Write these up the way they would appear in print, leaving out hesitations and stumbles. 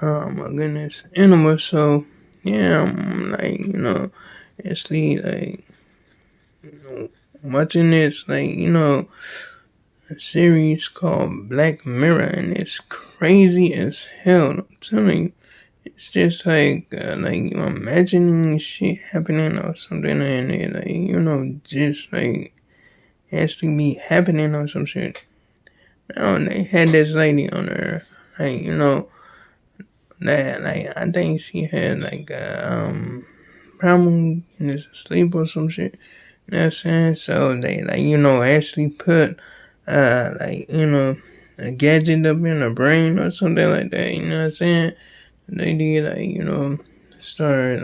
Oh my goodness. Anyway, so yeah, I'm like, actually like watching this a series called Black Mirror, and it's crazy as hell. I'm telling you, it's just like you imagining shit happening or something, and it just like actually be happening or some shit. Now they had this lady on there, like that I think she had like a problem in his sleep or some shit. You know what I'm saying? So they actually put a gadget up in her brain or something like that, you know what I'm saying? They did start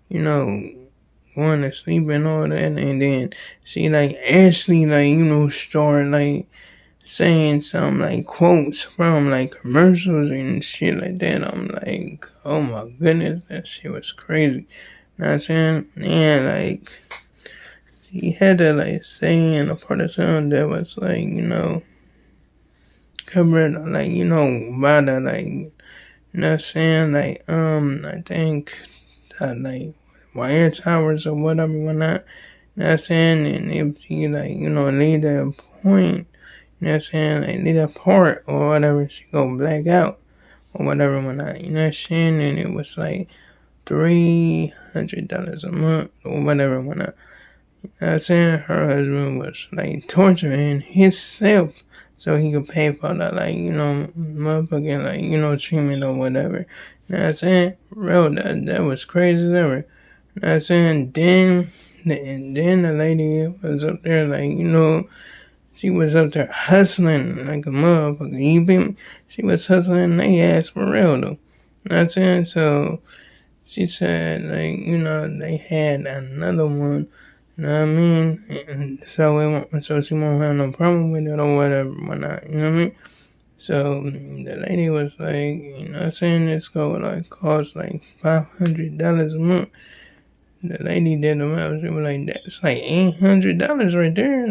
you know, going to sleep and all that, and then she actually start saying some quotes from commercials and shit like that. I'm like, oh my goodness, that shit was crazy. You know what I'm saying? And he had to say in a part of song that was covered by the you know what I'm saying? I think that wire towers or whatnot. You know what I'm saying? And if she leave that point, you know what I'm saying, leave that part or whatever, she go black out or whatever whatnot. You know what I'm saying? And it was $300 a month or whatever whatnot. You know what I'm saying? Her husband was torturing himself so he could pay for the motherfucking treatment or whatever. You know what I'm saying? Bro, that was crazy as ever. You know what I'm saying? Then the lady was up there she was up there hustling like a motherfucker. You feel me? She was hustling they ass for real though. You know what I'm saying? So she said they had another one. You know what I mean? And so she won't have no problem with it or whatever, whatnot. You know what I mean? So the lady was you know what I'm saying, this go cost $500 a month. The lady did the math. She was like, that's $800 right there.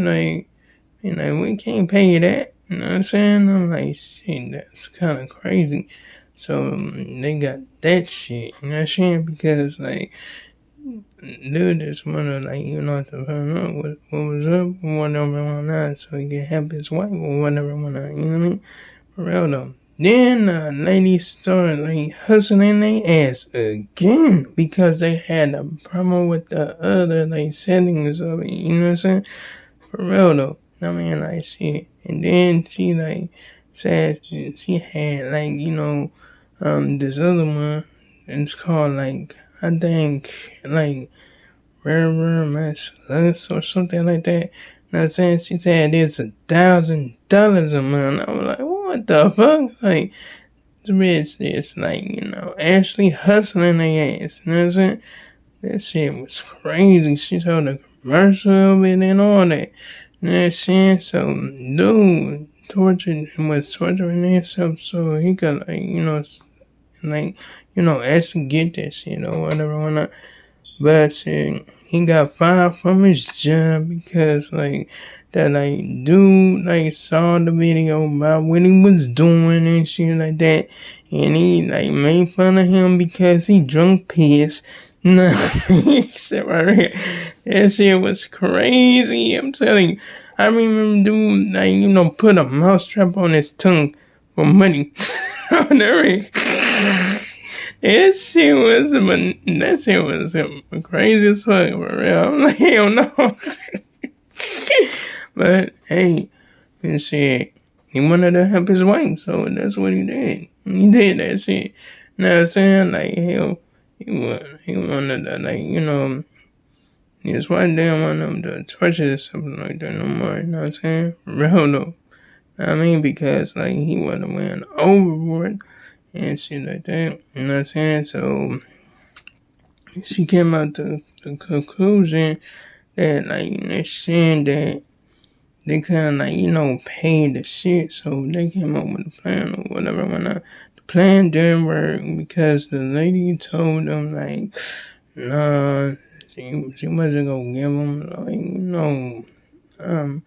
We can't pay you that. You know what I'm saying? I'm like, shit, that's kind of crazy. So they got that shit. You know what I'm saying? Because dude just wanna to find out what was up or whatever whatnot, so he can help his wife or whatever whatnot. You know what I mean? For real though. Then ladies started hustling their ass again because they had a problem with the other settings of it. You know what I'm saying? For real though. I mean shit. And then she said she had this other one. It's called I think Riverside or something like that. You know what I'm saying? She said it's $1,000 a month. I was like, what the fuck? This bitch is actually hustling their ass. You know what I'm saying? That shit was crazy. She told the commercial of it and all that. You know what I'm saying? So, dude was torturing himself so he could, actually get that shit or whatever, whatnot. But he got fired from his job because that dude saw the video about what he was doing and shit like that, and he made fun of him because he drunk piss. No, except right here, that shit was crazy. I'm telling you, I remember dude put a mousetrap on his tongue for money. On the ring. That shit was crazy as fuck, for real. I'm like, hell no. But hey, and shit, he wanted to help his wife, so that's what he did. He did that shit. You know what I'm saying? Hell, he wanted to his wife didn't want him to torture or something like that no more. You know what I'm saying? For real though. I mean, because he wasn't went overboard and shit like that. You know what I'm saying? So she came out to the conclusion that they're saying that they kind of pay the shit, so they came up with a plan or whatever. The plan didn't work because the lady told them nah, she wasn't gonna give them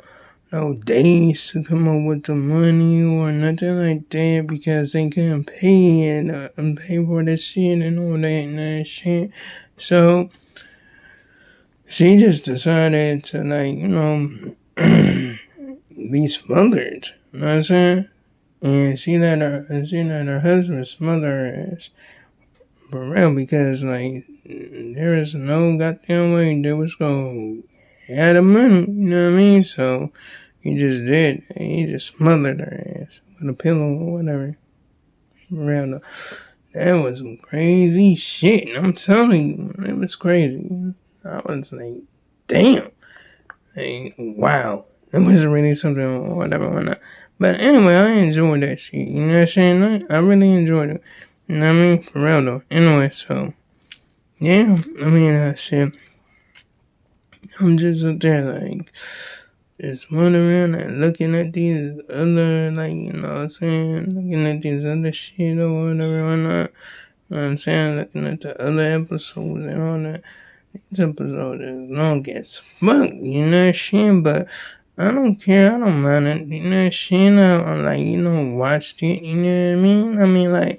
no days to come up with the money or nothing like that because they couldn't pay it and pay for the shit and all that and that shit. So she just decided to be smothered. You know what I'm saying? And she let her husband smother her ass. For real, because there is no goddamn way they was gonna have the money, you know what I mean? So he just did. He just smothered her ass with a pillow or whatever. For real though. That was some crazy shit. I'm telling you, it was crazy. I was like, damn. Wow. It was really something or whatever, whatnot. But anyway, I enjoyed that shit. You know what I'm saying? I really enjoyed it. You know what I mean? For real though. Anyway, so yeah, I mean, shit. I'm just up there, just wondering and looking at these other, you know what I'm saying? Looking at these other shit or whatever, whatnot. You know what I'm saying? Looking at the other episodes and all that. These episodes is long as fuck, you know what I'm saying? But I don't care. I don't mind it. You know what I'm saying? I watched it. You know what I mean? I mean,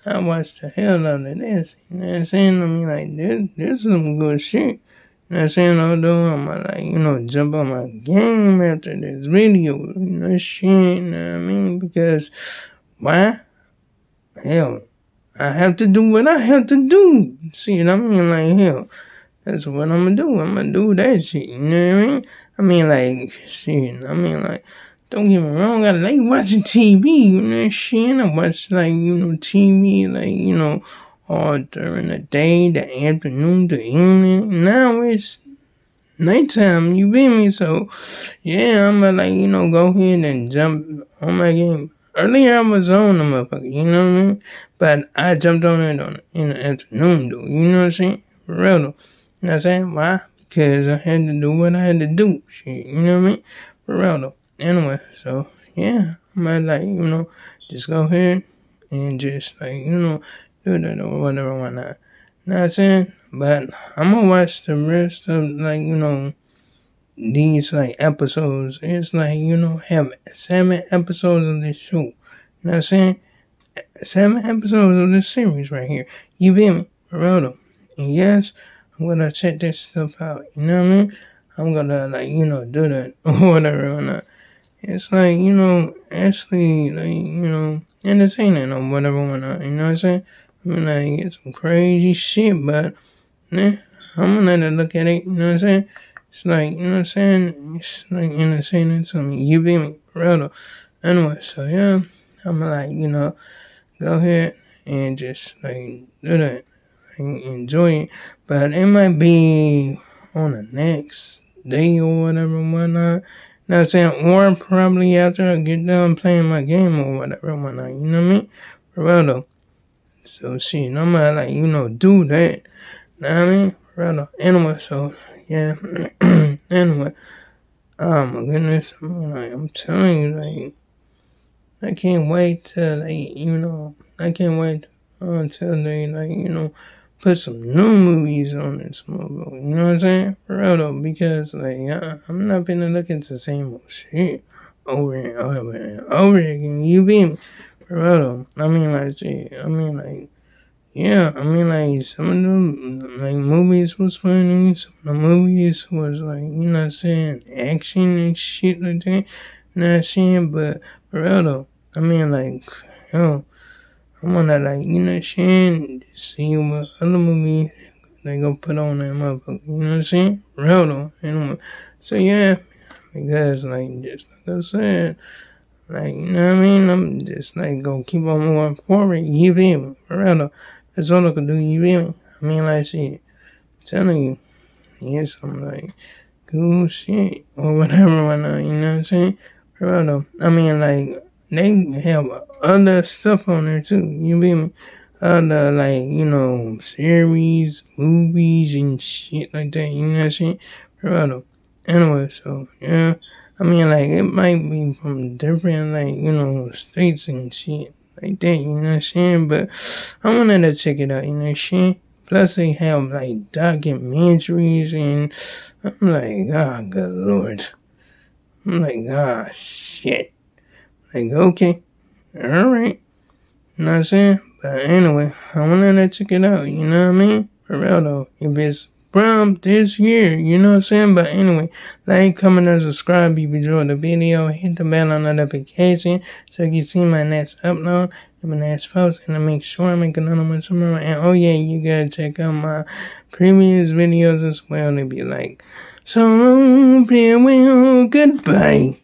I watched the hell out of this. You know what I'm saying? I mean, this is some good shit. You know what I'm saying? Although I'm jump on my game after this video. You know what I'm saying? You know what I mean? Because, why? Hell, I have to do what I have to do. See what I mean? Hell. That's what I'm gonna do. I'm gonna do that shit. You know what I mean? I mean, shit. I mean, don't get me wrong. I like watching TV. You know what I'm saying? I watch, TV, all during the day, the afternoon, the evening. Now it's nighttime. You feel me? So, yeah, I'm gonna, go ahead and jump on my game. Earlier, I was on the motherfucker. You know what I mean? But I jumped on it in the afternoon, though. You know what I'm saying? For real, though. You know what I'm saying? Why? Because I had to do what I had to do. Shit, you know what I mean? For real though. Anyway, so yeah, I might just go ahead and just do that or whatever, whatnot. You know what I'm saying? But I'm gonna watch the rest of these episodes. It's have 7 episodes of this show. You know what I'm saying? 7 episodes of this series right here. You feel me? For real though. And yes, I'm gonna check this stuff out. You know what I mean? I'm gonna do that or whatever or not. It's actually entertaining or whatever or not. You know what I'm saying? I mean it's some crazy shit, but I'm gonna let it look at it. You know what I'm saying? It's you know what I'm saying? It's entertaining to me. You feel me? For real though. Anyway, so yeah, I'm go ahead and just do that. Enjoy it. But it might be on the next day or whatever and whatnot. Know what I'm saying? Or probably after I get done playing my game or whatever and whatnot. You know what I mean? For real though. So shit, I'm gonna do that. Know what I mean? For real though. Anyway, so yeah. Anyway. Oh my goodness. I'm telling you, I can't wait till I can't wait until they put some new movies on this movie. You know what I'm saying? For real though, because I'm not gonna look at the same old shit over and over and over again. You be me? For real though. I mean shit. I mean yeah. I mean some of them movies was funny. Some of the movies was you know what I'm saying, action and shit like that. You know what I'm saying? But for real though, I mean yo. I wanna you know what I'm saying, see what other movies they gonna put on that motherfucker. You know what I'm saying? Real though. Anyway. So yeah, because just like I said, you know what I mean? I'm just gonna keep on moving forward. You feel me? For real though. That's all I can do. You feel me? I mean shit. I'm telling you, yes, I'm cool shit or whatever, whatnot. You know what I'm saying? For real though. I mean they have other stuff on there too. You feel me? Other series, movies and shit like that. You know what I'm saying? For real though. Anyway, so yeah. I mean it might be from different states and shit like that. You know what I'm saying? But I wanted to check it out. You know what I'm saying? Plus they have documentaries and I'm oh good lord. I'm like, ah, shit. Like, okay, alright. You know what I'm saying? But anyway, I wanna let you get out, you know what I mean? For real though. If it's from this year, you know what I'm saying? But anyway, like, comment, and subscribe if you enjoyed the video. Hit the bell on notification so you can see my next upload and my next post. And to make sure I make another one tomorrow. And oh yeah, you gotta check out my previous videos as well. They be like, so farewell, goodbye.